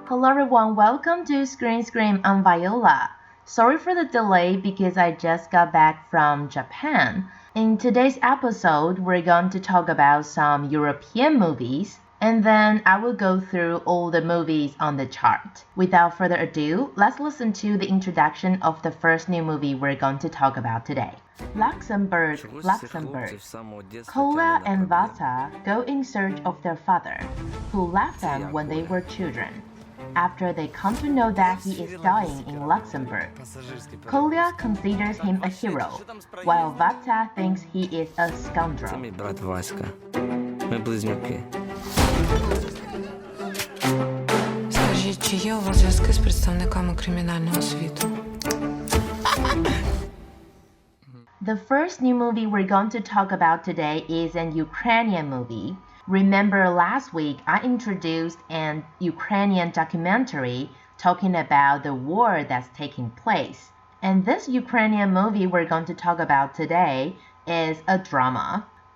Hello everyone, welcome to Screen Scream. I'm Viola. Sorry for the delay because I just got back from Japan. In today's episode, we're going to talk about some European movies, and then I will go through all the movies on the chart. Without further ado, let's listen to the introduction of the first new movie we're going to talk about today. Luxembourg. Kola and Vata go in search of their father, who left them when they were children. After they come to know that he is dying in Luxembourg, Kola considers him a hero, while Vata thinks he is a scoundrel. Це мій брат Васька. Ми близнюки. Скажіть, чи є у вас зв'язки з представниками кримінального світу? The first new movie we're going to talk about today is an Ukrainian movie. Remember last week I introduced an Ukrainian documentary talking about the war that's taking place. And this Ukrainian movie we're going to talk about today is a drama.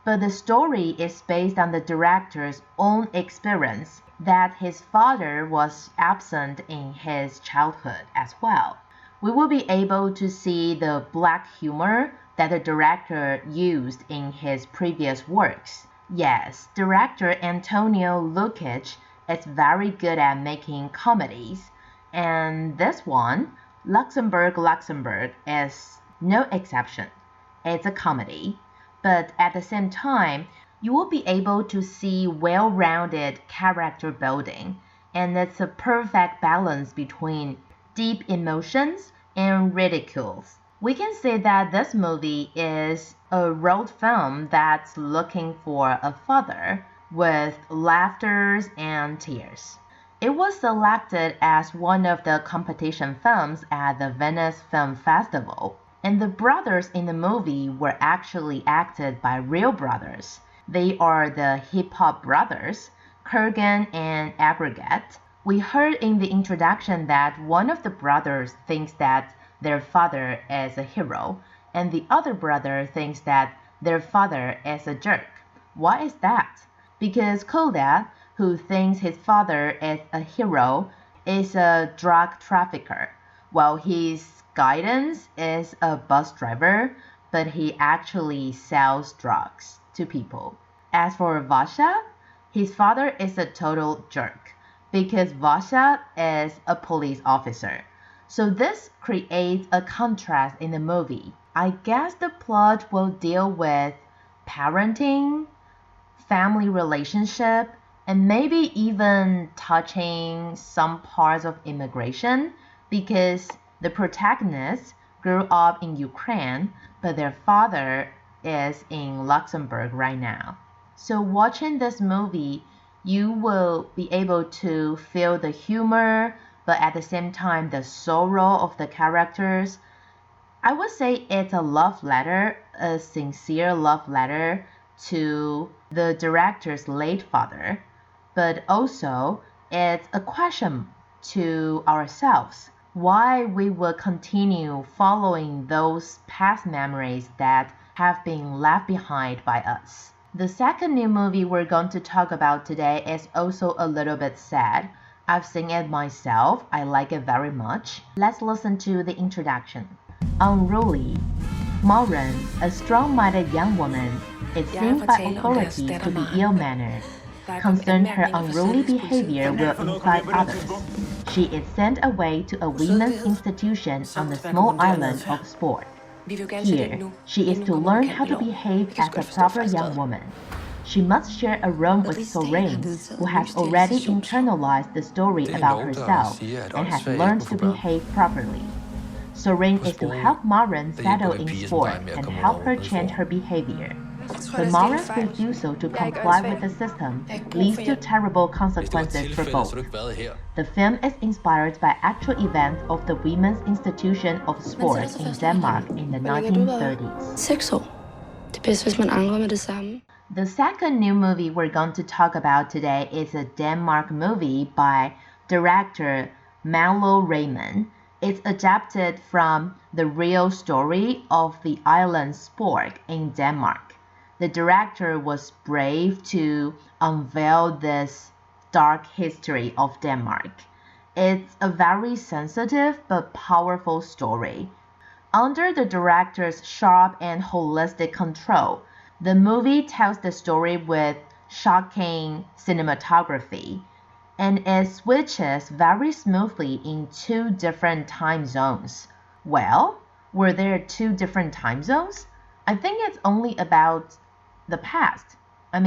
But the story is based on the director's own experience that his father was absent in his childhood as well. We will be able to see the black humor that the director used in his previous works. Yes, director Antonio Lukic is very good at making comedies, and this one, Luxembourg, is no exception. It's a comedy, but at the same time, you will be able to see well-rounded character building, and it's a perfect balance between deep emotions and ridicules. We can say that this movie is a road film that's looking for a father with laughters and tears. It was selected as one of the competition films at the Venice Film Festival, and the brothers in the movie were actually acted by real brothers. They are the hip-hop brothers, Kurgan and Aggregate. We heard in the introduction that one of the brothers thinks that their father is a hero, and the other brother thinks that their father is a jerk. Why is that? Because Koda, who thinks his father is a hero, is a drug trafficker, while his guidance is a bus driver, but he actually sells drugs to people. As for Vasha, his father is a total jerk, because Vasha is a police officer. So this creates a contrast in the movie. I guess the plot will deal with parenting, family relationship, and maybe even touching some parts of immigration because the protagonist grew up in Ukraine, but their father is in Luxembourg right now. So watching this movie, you will be able to feel the humor, but at the same time the sorrow of the characters. I would say it's a love letter, a sincere love letter to the director's late father, but also it's a question to ourselves why we will continue following those past memories that have been left behind by us. The second new movie we're going to talk about today is also a little bit sad. I've seen it myself. I like it very much. Let's listen to the introduction. Unruly. Maureen, a strong-minded young woman, is seen by authority to be ill-mannered. Concerned her unruly behavior will incite others. She is sent away to a women's institution on the small island of Sport. Here, she is to learn how to behave as a proper young woman. She must share a room with Soren, who has already internalized the story about herself and has learned to behave properly. Soren is to help Maureen settle in sport and help her change her behavior. But Maureen's refusal to comply with the system leads to terrible consequences for both. The film is inspired by actual events of the Women's Institution of Sport in Denmark in the 1930s. Sexual. Det er bedst, hvis man angrer med det samme. The second new movie we're going to talk about today is a Denmark movie by director Malo Raymond. It's adapted from the real story of the island Spork in Denmark. The director was brave to unveil this dark history of Denmark. It's a very sensitive but powerful story. Under the director's sharp and holistic control, the movie tells the story with shocking cinematography, and it switches very smoothly in two different time zones. Well, were there two different time zones? I think it's only about the past. In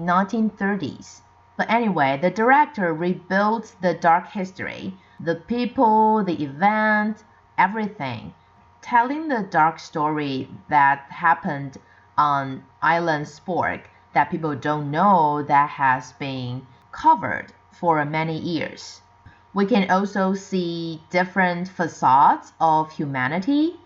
1930s. But anyway, the director rebuilt the dark history, the people, the event, everything, telling the dark story that happened on Island Spork that people don't know that has been covered for many years. We can also see different facades of humanity.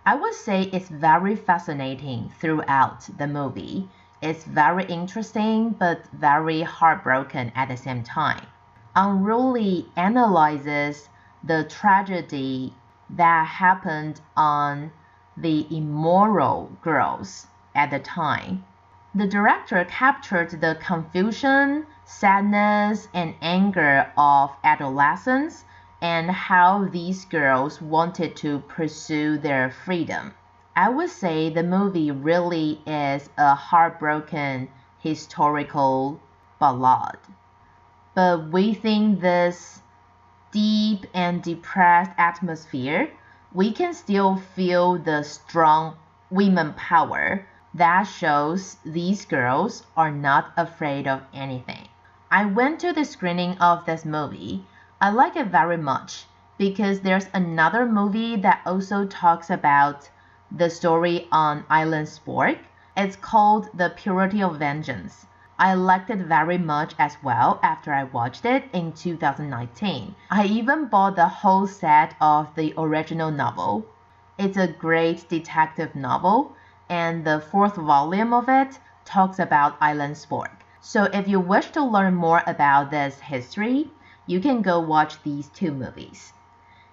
I would say it's very fascinating throughout the movie. It's very interesting but very heartbroken at the same time. Unruly analyzes the tragedy that happened on the immoral girls at the time. The director captured the confusion, sadness, and anger of adolescents and how these girls wanted to pursue their freedom. I would say the movie really is a heartbroken historical ballad. But within this deep and depressed atmosphere, we can still feel the strong women power that shows these girls are not afraid of anything. I went to the screening of this movie. I like it very much because there's another movie that also talks about the story on Island Spork. It's called The Purity of Vengeance. I liked it very much as well after I watched it in 2019. I even bought the whole set of the original novel. It's a great detective novel, and the fourth volume of it talks about Island Spork. So if you wish to learn more about this history, you can go watch these two movies.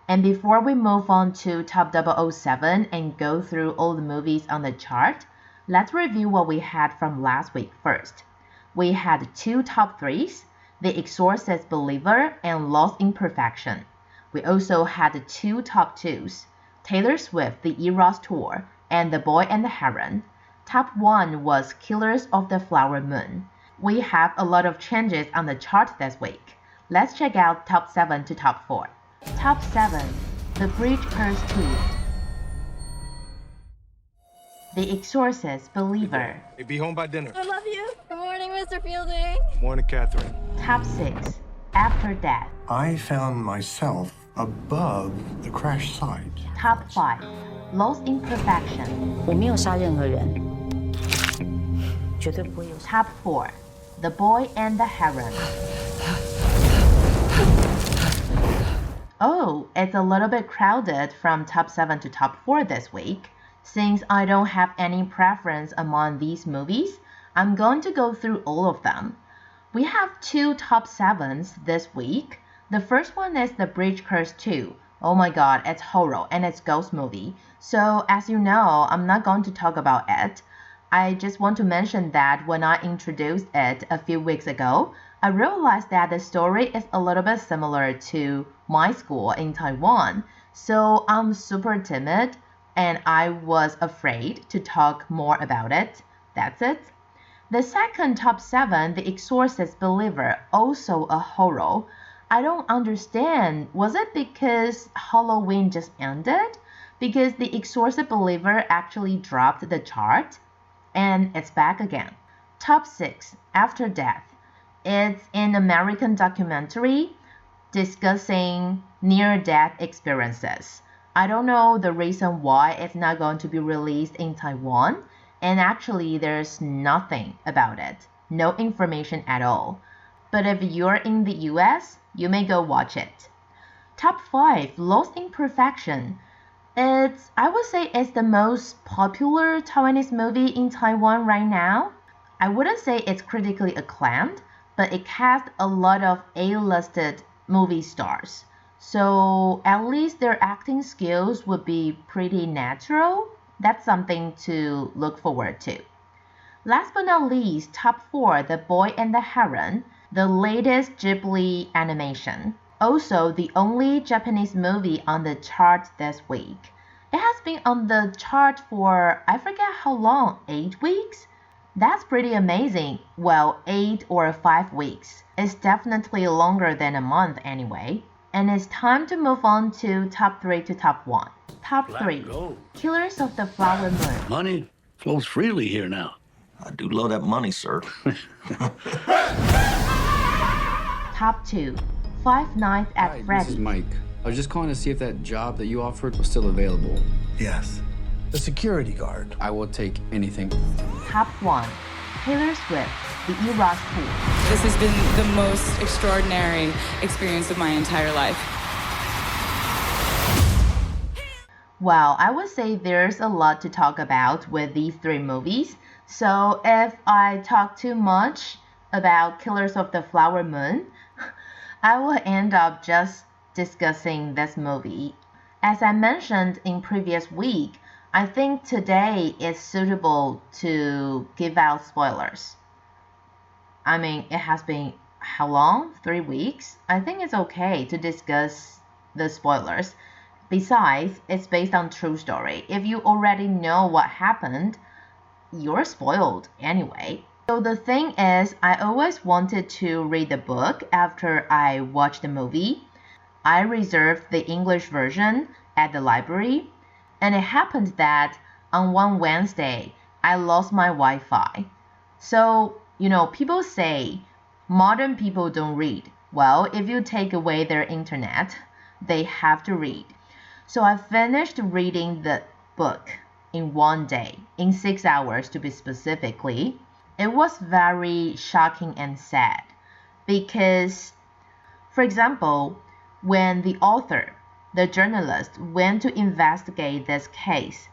And before we move on to Top 007 and go through all the movies on the chart, let's review what we had from last week first. We had two top threes, The Exorcist Believer and Lost in Perfection. We also had two top twos, Taylor Swift The Eras Tour and The Boy and the Heron. Top one was Killers of the Flower Moon. We have a lot of changes on the chart this week. Let's check out top 7 to top 4. Top 7. The Bridge Curse 2. The Exorcist Believer. Hey, be home by dinner. I love you. Good morning, Mr. Fielding. Morning, Catherine. Top 6. After Death. I found myself above the crash site. Top 5. Lost in Perfection. 我没有杀任何人，绝对不会有。Top 4. The Boy and the Heron. Oh, it's a little bit crowded from top 7 to top 4 this week. Since I don't have any preference among these movies, I'm going to go through all of them. We have two top 7s this week. The first one is The Bridge Curse 2. Oh my god, it's horror and it's ghost movie. So as you know, I'm not going to talk about it. I just want to mention that when I introduced it a few weeks ago, I realized that the story is a little bit similar to my school in Taiwan. So I'm super timid and I was afraid to talk more about it. That's it. The second top 7, The Exorcist Believer, also a horror. I don't understand. Was it because Halloween just ended? Because The Exorcist Believer actually dropped the chart? And it's back again. Top 6, After Death. It's an American documentary discussing near-death experiences. I don't know the reason why it's not going to be released in Taiwan, and actually there's nothing about it. No information at all. But if you're in the US, you may go watch it. Top 5, Lost in Perfection. I would say it's the most popular Taiwanese movie in Taiwan right now. I wouldn't say it's critically acclaimed, but it cast a lot of A-listed movie stars. So at least their acting skills would be pretty natural. That's something to look forward to. Last but not least, top 4, The Boy and the Heron, the latest Ghibli animation. Also, the only Japanese movie on the chart this week. It has been on the chart for I forget how long, 8 weeks? That's pretty amazing. Well, 8 or 5 weeks. It's definitely longer than a month anyway. And it's time to move on to top 3 to top 1. Top 3. Killers of the Flower Moon. Money flows freely here now. I do love that money, sir. Top 2. Five Nights at Hi, Freddy's. this is Mike. I was just calling to see if that job that you offered was still available. Yes. The security guard. I will take anything. Top 1. Taylor Swift, The Eras Tour. This has been the most extraordinary experience of my entire life. Well, I would say there's a lot to talk about with these 3 movies. So if I talk too much about Killers of the Flower Moon, I will end up just discussing this movie. As I mentioned in previous week, I think today is suitable to give out spoilers. I mean, it has been how long? 3 weeks? I think it's okay to discuss the spoilers. Besides, it's based on true story. If you already know what happened, you're spoiled anyway. So the thing is, I always wanted to read the book after I watched the movie. I reserved the English version at the library, and it happened that on one Wednesday, I lost my Wi-Fi. So, people say modern people don't read. Well, if you take away their internet, they have to read. So I finished reading the book in one day, in 6 hours to be specifically. It was very shocking and sad because, for example, when the author, the journalist, went to investigate this case,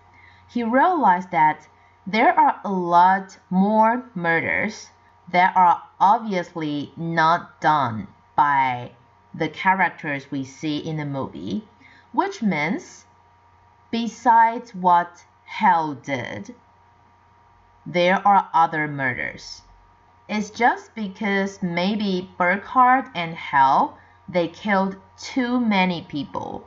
he realized that there are a lot more murders that are obviously not done by the characters we see in the movie, which means, besides what Hell did, there are other murders. It's just because maybe Burkhart and Hell, they killed too many people.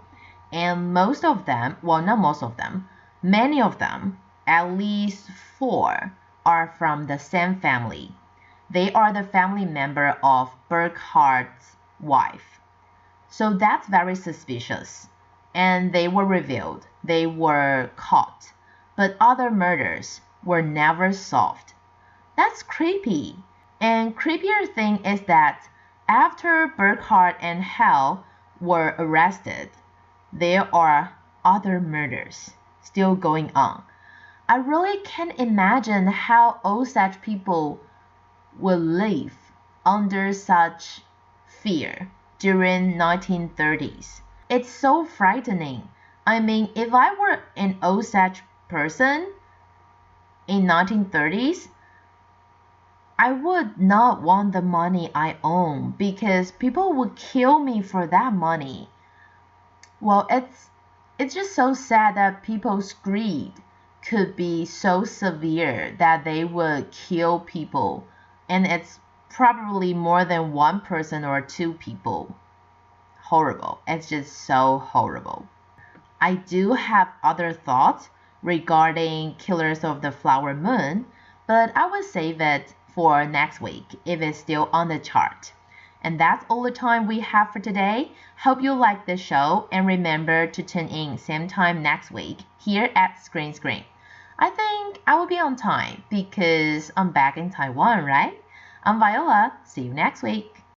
And most of them, well, not most of them, many of them, at least 4, are from the same family. They are the family member of Burkhart's wife. So that's very suspicious. And they were revealed. They were caught. But other murders were never solved. That's creepy. And creepier thing is that after Burkhart and Hell were arrested, there are other murders still going on. I really can't imagine how Osage people will live under such fear during 1930s. It's so frightening. I mean, if I were an Osage person in 1930s, I would not want the money I own because people would kill me for that money. Well, it's just so sad that people's greed could be so severe that they would kill people, and it's probably more than 1 person or 2 people. Horrible. It's just so horrible. I do have other thoughts regarding Killers of the Flower Moon, but I will save it for next week if it's still on the chart. And that's all the time we have for today. Hope you like this show and remember to tune in same time next week here at Screen Screen. I think I will be on time because I'm back in Taiwan, right? I'm Viola. See you next week.